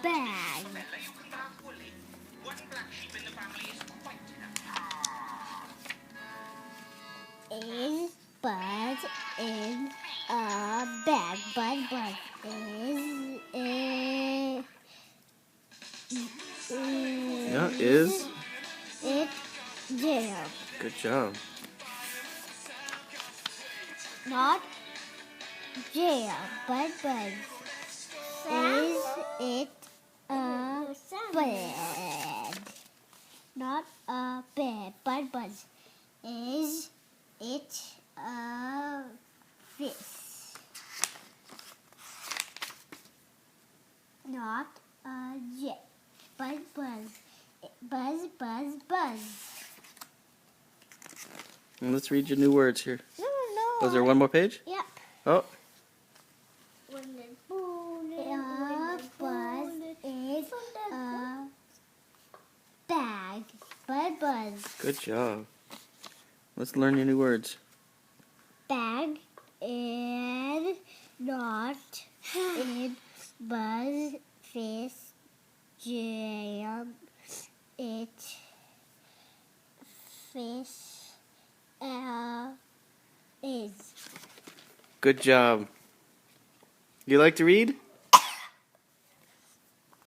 bag. Is Buzz in a bag? Buzz Is it jail? good job. Not jail. Buzz is it a bed? Not a bed. Buzz is it a fish? Not a jet. Buzz. And let's read your new words here. No. Was there one more page? Yep. Oh, Buzz is a bag. Buzz. good job. Let's learn your new words. Bag and not in Buzz fish jam. It fish is. Good job. You like to read?